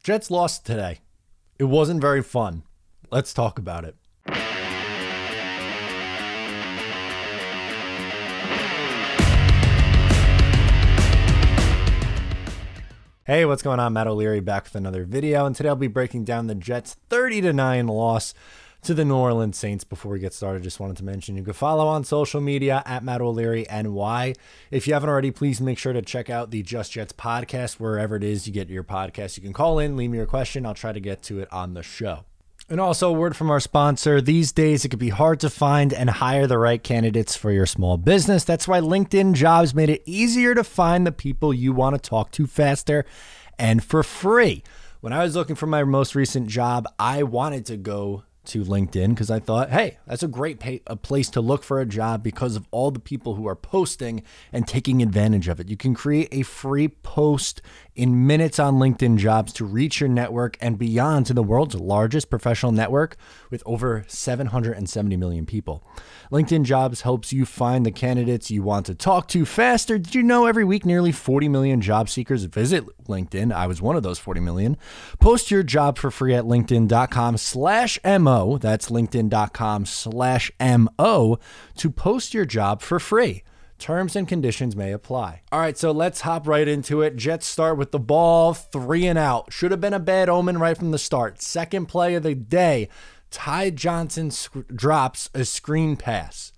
Jets lost today. It wasn't very fun. Let's talk about it. Hey, what's going on? Matt O'Leary back with another video, and today I'll be breaking down the Jets' 30-9 loss to the New Orleans Saints. Before we get started, just wanted to mention you can follow on social media at Matt O'Leary NY. If you haven't already, please make sure to check out the Just Jets podcast wherever it is you get your podcast. You can call in, leave me your question. I'll try to get to it on the show. And also a word from our sponsor. These days, it can be hard to find and hire the right candidates for your small business. That's why LinkedIn Jobs made it easier to find the people you want to talk to faster and for free. When I was looking for my most recent job, I wanted to go to LinkedIn because I thought, hey, that's a great place to look for a job because of all the people who are posting and taking advantage of it. You can create a free post in minutes on LinkedIn Jobs to reach your network and beyond to the world's largest professional network with over 770 million people. LinkedIn Jobs helps you find the candidates you want to talk to faster. Did you know every week nearly 40 million job seekers visit LinkedIn? I was one of those 40 million. Post your job for free at linkedin.com/MO. That's linkedin.com/MO to post your job for free. Terms and conditions may apply. All right, so let's hop right into it. Jets start with the ball 3 and out. Should have been a bad omen right from the start. Second play of the day, Ty Johnson drops a screen pass.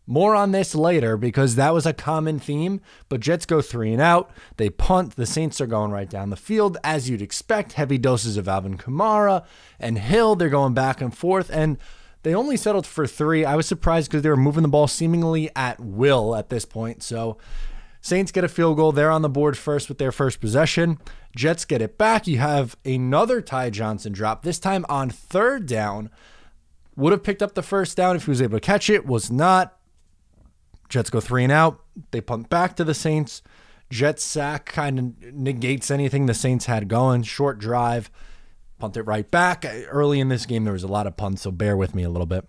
More on this later because that was a common theme, but Jets go 3 and out. They punt. The Saints are going right down the field, as you'd expect. Heavy doses of Alvin Kamara and Hill. They're going back and forth, and they only settled for 3. I was surprised because they were moving the ball seemingly at will at this point. So Saints get a field goal. They're on the board first with their first possession. Jets get it back. You have another Ty Johnson drop, this time on 3rd down. Would have picked up the first down if he was able to catch it. Was not. Jets go 3 and out. They punt back to the Saints. Jets sack kind of negates anything the Saints had going. Short drive. Punt it right back. Early in this game, there was a lot of punts, so bear with me a little bit.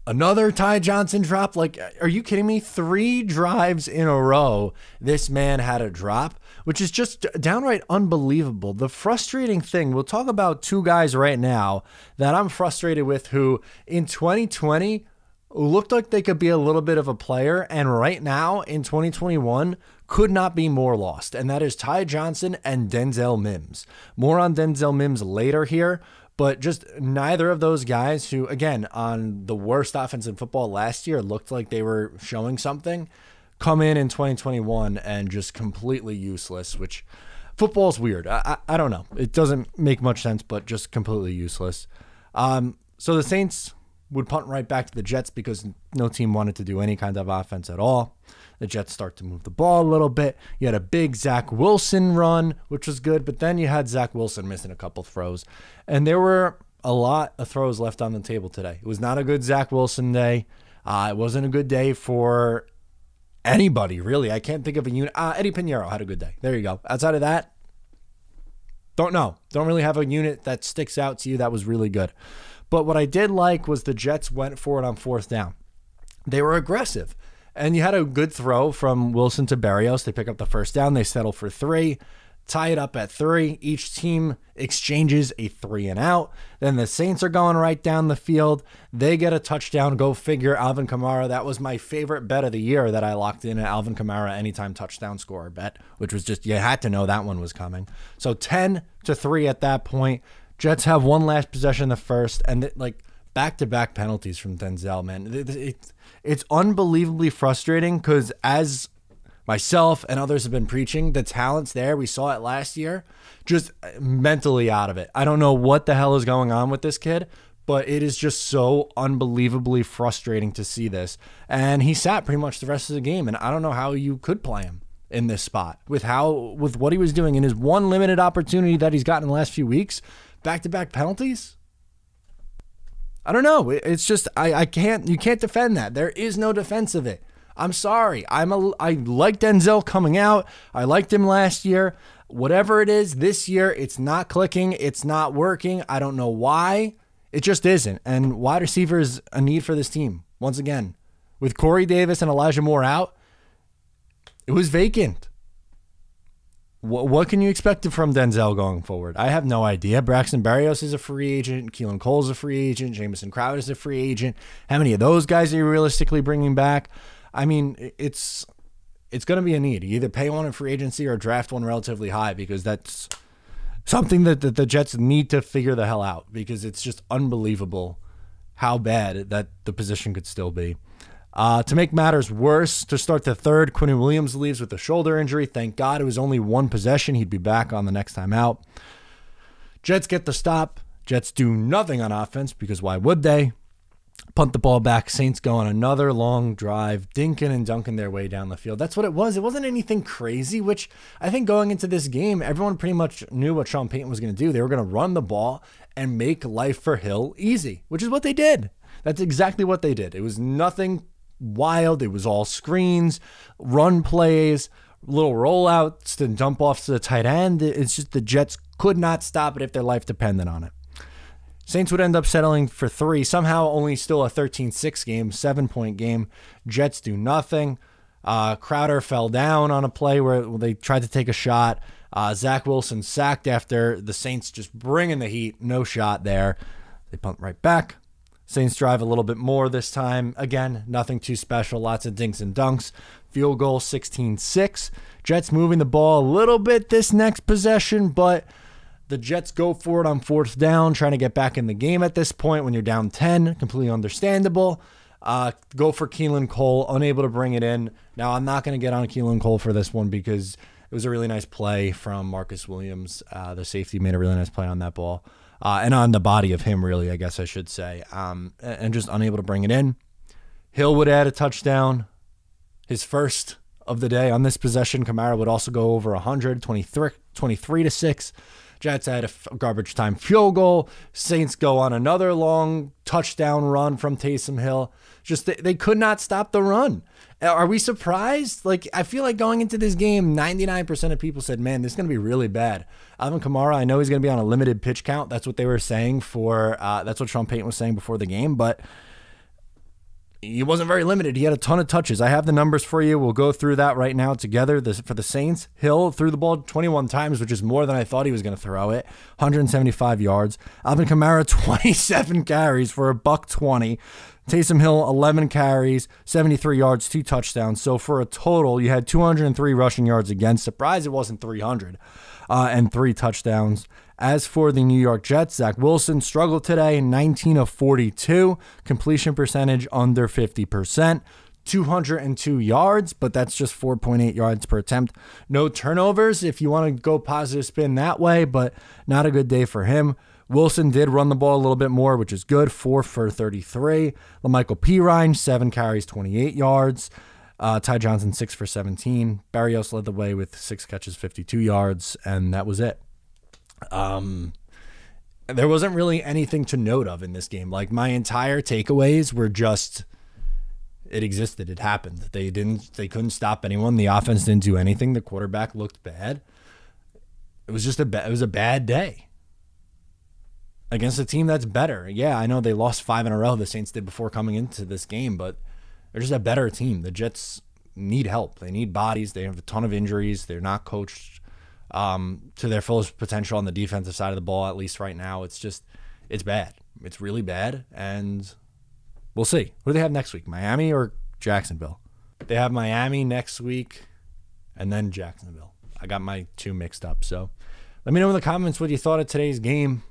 Another Ty Johnson drop. Like, are you kidding me? 3 drives in a row, this man had a drop, which is just downright unbelievable. The frustrating thing, we'll talk about 2 guys right now that I'm frustrated with who in 2020 looked like they could be a little bit of a player, and right now in 2021 could not be more lost, and that is Ty Johnson and Denzel Mims. More on Denzel Mims later here, but just neither of those guys who, again, on the worst offense in football last year looked like they were showing something, come in 2021 and just completely useless, which football's weird. I don't know. It doesn't make much sense, but just completely useless. So the Saints would punt right back to the Jets because no team wanted to do any kind of offense at all. The Jets start to move the ball a little bit. You had a big Zach Wilson run, which was good, but then you had Zach Wilson missing a couple throws. And there were a lot of throws left on the table today. It was not a good Zach Wilson day. It wasn't a good day for anybody, really. I can't think of a unit. Eddie Pinheiro had a good day. There you go. Outside of that, don't know. Don't really have a unit that sticks out to you that was really good. But what I did like was the Jets went for it on 4th down. They were aggressive. And you had a good throw from Wilson to Berrios. They pick up the first down. They settle for 3, tie it up at 3. Each team exchanges a 3 and out. Then the Saints are going right down the field. They get a touchdown. Go figure. Alvin Kamara. That was my favorite bet of the year that I locked in, an Alvin Kamara anytime touchdown scorer bet, which was just, you had to know that one was coming. So 10-3 at that point. Jets have one last possession in the first, and back-to-back penalties from Denzel, man. It's unbelievably frustrating because as myself and others have been preaching, the talent's there. We saw it last year, just mentally out of it. I don't know what the hell is going on with this kid, but it is just so unbelievably frustrating to see this. And he sat pretty much the rest of the game, and I don't know how you could play him in this spot with what he was doing in his one limited opportunity that he's gotten in the last few weeks. Back-to-back penalties? I don't know. It's just you can't defend that. There is no defense of it. I'm sorry. I like Denzel coming out. I liked him last year. Whatever it is, this year it's not clicking. It's not working. I don't know why. It just isn't. And wide receiver is a need for this team. Once again, with Corey Davis and Elijah Moore out, it was vacant. What can you expect from Denzel going forward? I have no idea. Braxton Berrios is a free agent. Keelan Cole's a free agent. Jamison Crowder is a free agent. How many of those guys are you realistically bringing back? I mean, it's going to be a need. You either pay one in free agency or draft one relatively high, because that's something that the Jets need to figure the hell out, because it's just unbelievable how bad that the position could still be. To make matters worse, to start the third, Quinnen Williams leaves with a shoulder injury. Thank God it was only one possession. He'd be back on the next time out. Jets get the stop. Jets do nothing on offense, because why would they? Punt the ball back. Saints go on another long drive, dinking and dunking their way down the field. That's what it was. It wasn't anything crazy, which I think going into this game, everyone pretty much knew what Sean Payton was going to do. They were going to run the ball and make life for Hill easy, which is what they did. That's exactly what they did. It was nothing wild. It was all screens, run plays, little rollouts and dump offs to the tight end. It's just the Jets could not stop it if their life depended on it. Saints would end up settling for 3, somehow only still a 13-6 game, 7-point game. Jets do nothing. Crowder fell down on a play where they tried to take a shot. Zach Wilson sacked after the Saints just bringing the heat. No shot there. They punt right back. Saints drive a little bit more this time. Again, nothing too special. Lots of dinks and dunks. Field goal 16-6. Jets moving the ball a little bit this next possession, but the Jets go for it on 4th down, trying to get back in the game at this point when you're down 10. Completely understandable. Go for Keelan Cole, unable to bring it in. Now, I'm not going to get on Keelan Cole for this one, because it was a really nice play from Marcus Williams. The safety made a really nice play on that ball. And on the body of him, really, I guess I should say, and just unable to bring it in. Hill would add a touchdown, his first of the day on this possession. Kamara would also go over 100, 23-6. Jets had a garbage time field goal. Saints go on another long touchdown run from Taysom Hill. Just they could not stop the run. Are we surprised? Like, I feel like going into this game, 99% of people said, man, this is going to be really bad. Alvin Kamara, I know he's going to be on a limited pitch count. That's what they were saying that's what Sean Payton was saying before the game, but he wasn't very limited. He had a ton of touches. I have the numbers for you. We'll go through that right now together. For the Saints, Hill threw the ball 21 times, which is more than I thought he was going to throw it. 175 yards. Alvin Kamara, 27 carries for $120. Taysom Hill, 11 carries, 73 yards, 2 touchdowns. So for a total, you had 203 rushing yards against. Surprised it wasn't 300, and 3 touchdowns. As for the New York Jets, Zach Wilson struggled today, 19 of 42, completion percentage under 50%, 202 yards, but that's just 4.8 yards per attempt. No turnovers if you want to go positive spin that way, but not a good day for him. Wilson did run the ball a little bit more, which is good, 4 for 33. LaMichael Pirine, 7 carries, 28 yards. Ty Johnson, 6 for 17. Berrios led the way with 6 catches, 52 yards, and that was it. There wasn't really anything to note of in this game. Like, my entire takeaways were just, it existed. It happened. They couldn't stop anyone. The offense didn't do anything. The quarterback looked bad. It was just it was a bad day against a team that's better. Yeah, I know they lost 5 in a row, the Saints did, before coming into this game, but they're just a better team. The Jets need help. They need bodies. They have a ton of injuries. They're not coached to their fullest potential on the defensive side of the ball, at least right now. It's bad. It's really bad, and we'll see. Who do they have next week, Miami or Jacksonville? They have Miami next week and then Jacksonville. I got my 2 mixed up, so let me know in the comments what you thought of today's game.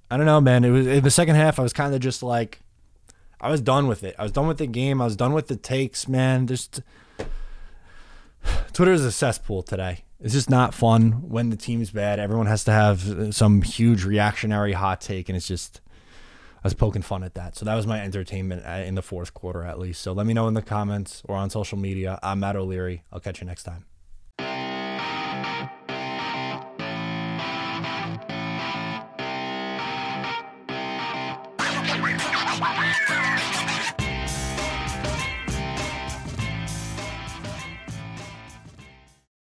I don't know, man. It was in the second half. I was kind of just like, I was done with it. I was done with the game. I was done with the takes, man. Twitter is a cesspool today. It's just not fun when the team's bad. Everyone has to have some huge reactionary hot take, and it's just, I was poking fun at that. So that was my entertainment in the fourth quarter, at least. So let me know in the comments or on social media. I'm Matt O'Leary. I'll catch you next time. Wow.